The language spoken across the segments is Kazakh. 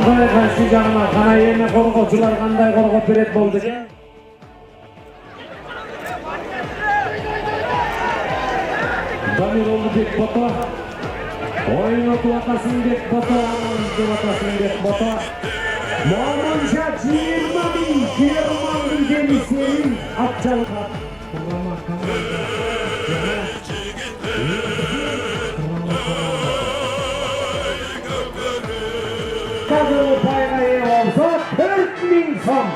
Kutay karşı canına kana yerine korkucular kanday korkup biret boldu ki. Damir oldu Bek Bota. Oyun otuvatasın Bek Bota. Otuvatasın Bek Bota. Muhammadşah 20 ülkemizin Akçalık. Kurama kamanda. Kadro paylayı olsa 40.000 son.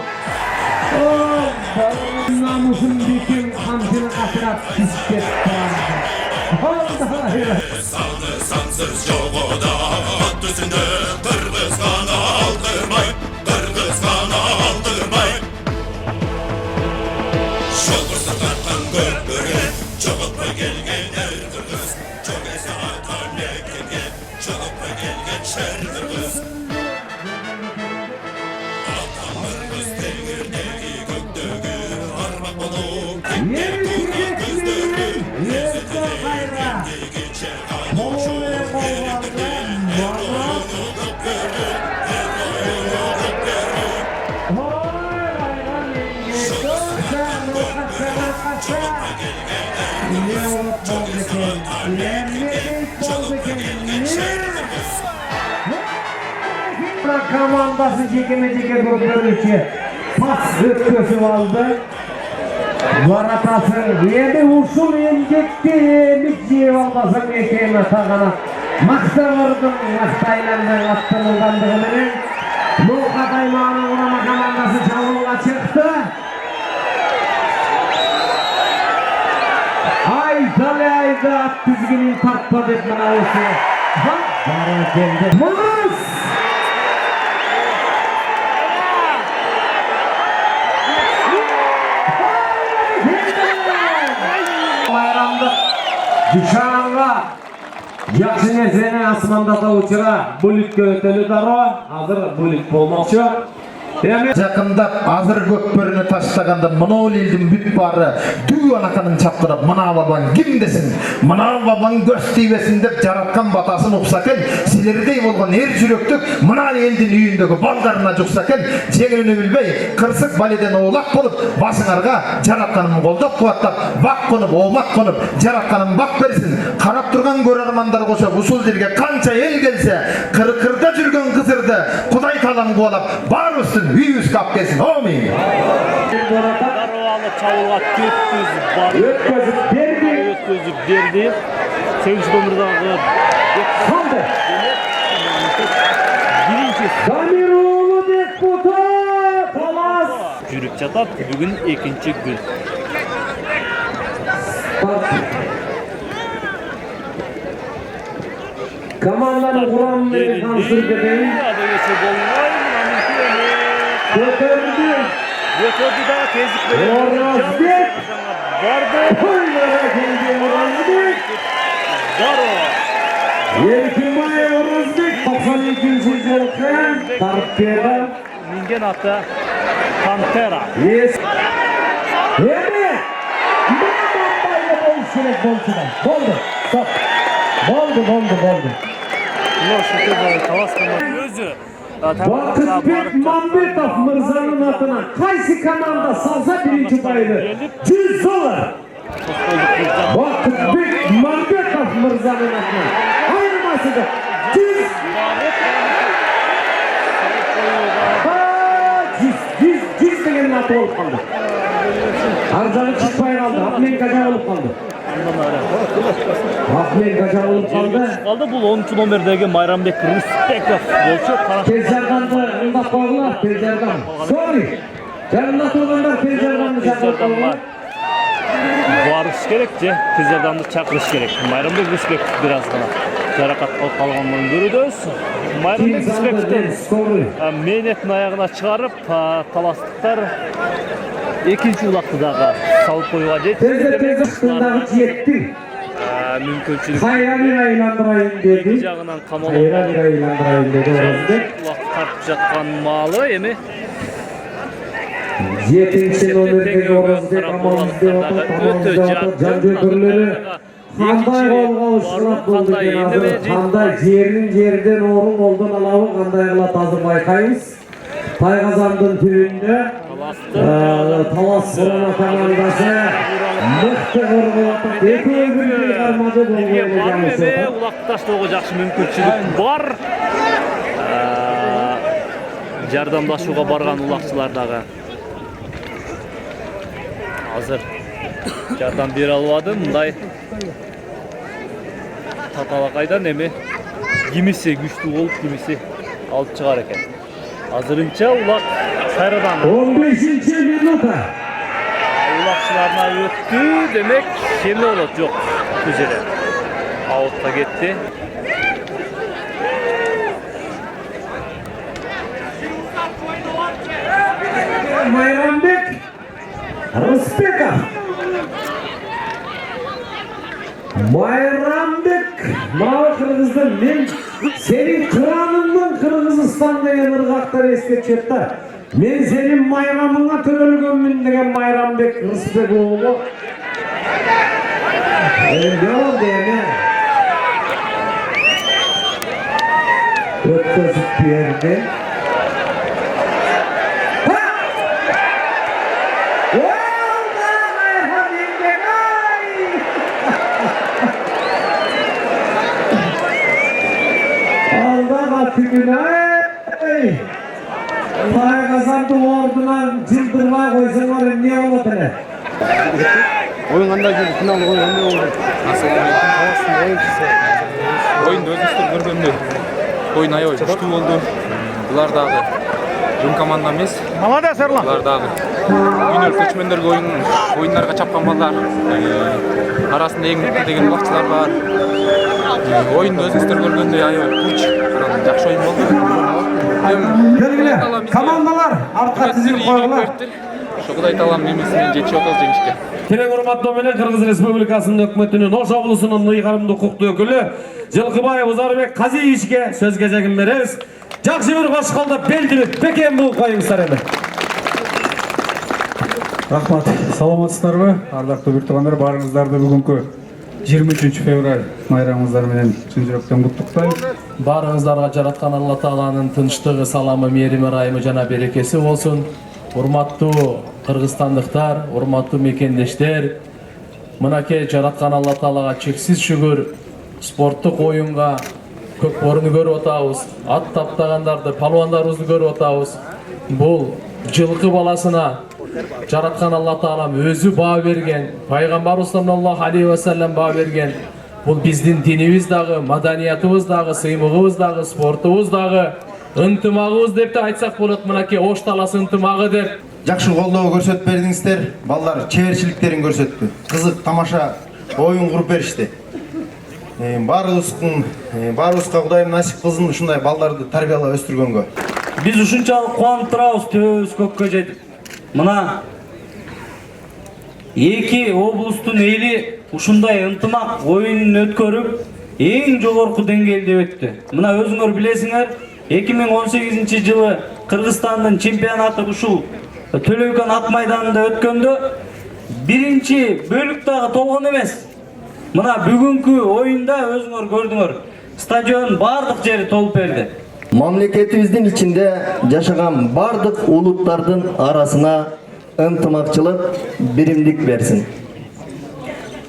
Namusun dikim hamsını katırat pisket vardı. Sansız çoğuda at üstünde Kırgızgan'a aldırmay Kırgızgan'a aldırmay Şolgursuzlardan göpürge Çoğup gelgen er kırgız Çok ese atan lekirge Çoğup gelgen şer kırgız Atan kırgız telgirdeki gökteki Armak olup Kimler kuran gözdeki Yezdeki geçer Komandası çekemeyecek grup bölüşü pas ötküsü aldı. Varatası yedi usul yenecekti. Mitçiye valdasın ekeğine takana. Maksa vurdum. Maktaylandan attığının kandığını. Bu Kataymağı'nın vurama komandası çalımla çıktı. Aydalı ayda at düzgünün tatladı etmen ağısı. Bana geldi. Muz! Bayramda Düşan'a yaxşı nesene asmanda da uçura bulut götülü daro hazır bulut olmakçı. Жақындап азыр көкпөрүнө таштаганда мынау элдин бүт баары дүү анаканын чаптырып мына бабаң ким десин мына бабаң көз тийбесин деп жараткан батасын укса экен силердей болгон эр жүрөктүк мына элдин үйүндөгү балдарына жукса экен жеңүүнү билбей кырсык баледен оолак болуп башыңарга жаратканын колдоп кубаттап бак конуп оомак конуп жаратканын бак берсин карап турган көрөрмандар кошо ушул жерге канча эл келсе кыркырда жүргөн кызырды Кудай таалам кубалап баарыбыздын үйүбүзгө алып келсин. Амин. Дарбалы чабуулга 400 бар. Өткөзүп берди. Сегиз көмүрдагы Сонда. Биринчи Дамир уулу Бек Бota Талас жүрүп жатат. Бүгүн экинчи күн. Команdanın kuramını kansırgıdayım. Götürdü daha tezlik verir. Orazbek. Vardı. Koylara geldi Orazbek. Daro. Yerkimay Orazbek. 92. yılken Tarpkeda. Ningen atı Pantera. Yes. Evet. Bombayla bolşirek bolçudan. Boldu. Stop. Boldu. Özü. Vakıtbek Mambetov Mırza'nın adına kaysi kanalda salsa birinci payını $100. Vakıtbek Mambetov Mırza'nın adına ayırmasıdır. 100 degenin atı olup kaldı. Arzalı çıkmaya kaldı. Hapmen kaçar olup kaldı. Ahmet kaçar olup kaldı. Bu 10. nomerdeki Mayranbek Rüstekov bolçu. Tezergan'da ındap bağlar. Tezergan. Sorry. Canımda tuğunlar Tezergan'ı çakırttılar. Varış gerekçe. Tezergan'ı çakırış gerek. Mayranbek Rüstekov biraz gana. Jarakat alıp kalganlarını görüyoruz. Mayranbek Rüstekov'dan meynetin ayağına çıkarıp talastıklar. İkinci ulaqtıdağı salıp koyuğa жетті. Tezergan'ı жетті. Mümkünçülük. Hayranıra ilandırayım dedi. Жағынан қамалып. Hayranıra ilandırayım dedi Orazbek. Uaq tartып жатқан malı emi. 7. nomerdeki Orazbek amalımızda otur, tamamımızda otur, can götürleri Қандай қолға ұшырап болды екен азыр, қандай жерден орын қолдан алауы қандай қыла тазыр байқаймыз. Тайқазандың түбінде Талас Сұрана командасы мықты қорғалатып, екі бірдей қармады болғаны улақташтауға жақсы мүмкіншілік бар. Жардамдашуға барған улақшылардағы азыр жардам бере албады. Мындай таталақайдан эми кимиси күчтүү болуп, кимиси алып чыгар экен. Азырынча улак кайрадан 15-минута. Улакчыларына өттү, демек эмне болот? Жок, бул жерде аутка кетти. Майрамбек Рысбеков. Майрамбек, мынау қырғыздан мен сенің қыраныңның Қырғызстан деген ырғақтар ескерт та. Мен сенің майрамыңа төрөлгөнмүн деген Майрамбек Рысбеков. Енді деме. Өткізіп берді. Тайқазанды ордынан жылдырмай қойсаңар не болады әлі? Oyun qanday жүрді? Финал ойын қандай болды? Ассалаумағалейкум. Oyuncusu. Oyunda өзіңіздер көргендей. Oyun аябай күшті болды. Бұлар дағы жөн команда емес. Молодец, Ерлан. Бұлар дағы үйнел көчмендерге ойындарға чапқан балдар. Арасында ең мықты деген уақытшылар бар. Oyunda өзіңіздер көргендей аябай күш. Жақсы ойын болды. Белгілі, командалар артқа тізіліп қойғылар. Шоқыда айталам мемесімен жетші отыз жеңішке. Терең ұрматтау менен Қырғыз Республикасының өкіметінің Ош облысының ұйғарымды құқты өкілі Жылқыбаев Узарбек Қазиевичке сөз кезегін береміз. Жақсы бір қошқалда белділіп бекен бұл қойыңыздар еді. Рахмат. Саламатсыздар ма? Ардақты біртуғандар, барыңыздарды бүгінгі 23 февраль майрамыңыздар менен шын жүректен құттықтаймын. Барыңыздарға жаратқан Алла Тағаланың тыныштығы, саламы, мейірімі, райымы жана берекесі болсын. Урматтуу кыргызстандыктар, урматтуу мекендештер, мынакей жараткан Алла Таалага чексиз шүгүр. Спорттук оюнга көкбөрүнү көрүп атабыз, ат таптагандарды, палуандарыбызды көрүп атабыз. Бул жылкы баласына жараткан Алла Таалам өзү баа берген, пайгамбарыбыз саллаллаху алейхи ва саллям баа берген. Бул биздин динибиз дагы, маданиятыбыз дагы, сыймыгыбыз дагы, спортубуз дагы, ынтымагыбыз деп да айтсак болот. Мынакей Ош таласы ынтымагы деп. Жакшы колдоо көрсөтүп бердиңиздер. Балдар чеберчиликтерин көрсөттү. Кызык, тамаша оюн куруп беришти. Баарыбызга Кудайым насип кылсын ушундай балдарды тарбиялап өстүргөнгө. Биз ушунчалык кубанып турабыз, төбөбүз көккө жетип. Мына эки облустун эли ушундай ынтымак оюнун өткөрүп, эң жогорку деңгээлде өттү. Мына өзүңөр билесиңер, 2018 жылы Кыргызстандын чемпионаты ушул Төлөйкөн ат майданында өткөндө биринчи бөлүк дагы толгон эмес. Мына бүгүнкү оюнда өзүңөр көрдүңөр, стадион бардык жери толуп берди. Мамлекетибиздин ичинде жашаган бардык улуттардын арасына ынтымакчылык, биримдик берсин.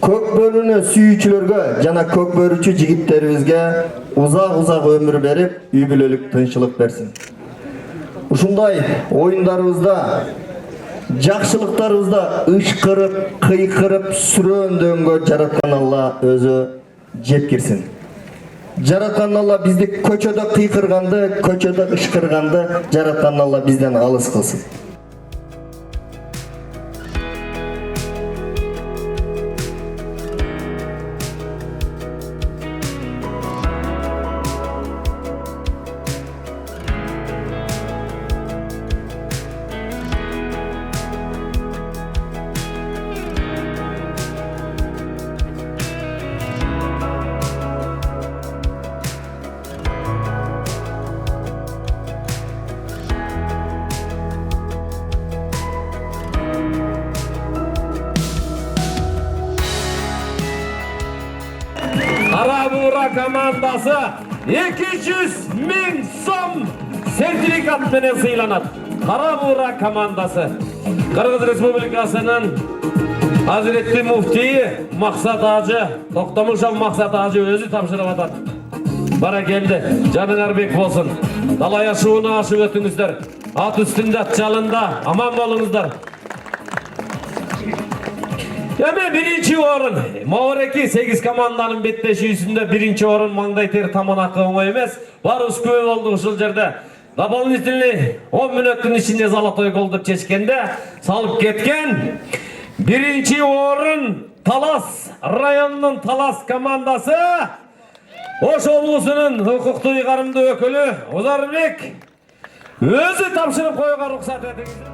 Көкбөрүнү сүйүүчүлөргө жана көкбөрүчү жигиттерибизге узак өмүр берип, үй бүлөлүк тынччылык берсин. Ушундай оюндарыбызда, жакшылыктарыбызда ышкырып, кыйкырып, сүрөөндөнгө жараткан Алла өзү жеткирсин. Жараткан Алла бизди көчөдө кыйкырганды, көчөдө ышкырганды жараткан Алла бизден алыс кылсын. Kara Buğra komandası 200.000 som sertifikat menen sıylanat. Kara Buğra komandası. Kırgız Respublikasının Hazretli Mufti Maksat Hacı, Toktamuşov Maksat Hacı özü tapşırıp atat. Bara geldi, canınar bek bolsun. Dala yaşuğunu aşıp ötünüzler. At üstünde, at çalında, aman bolunuzlar. Hemen birinci orun. Mavreki 8 komandanın betleşiğisinde birinci orun mаңдай teri tamam hakkı oңой emес. Бар üsküve oldu ушул жерде. Дополнительный 10 мүнөттүн ичинде золотой гол деп чечкенде салып кеткен. Birinci orun Talas rayonunun Talas komandası. Oş облусунун укуктуу ыйгарымдуу өкүлү Озарбек өзү тапшырып коюуга уруксат этиңиз.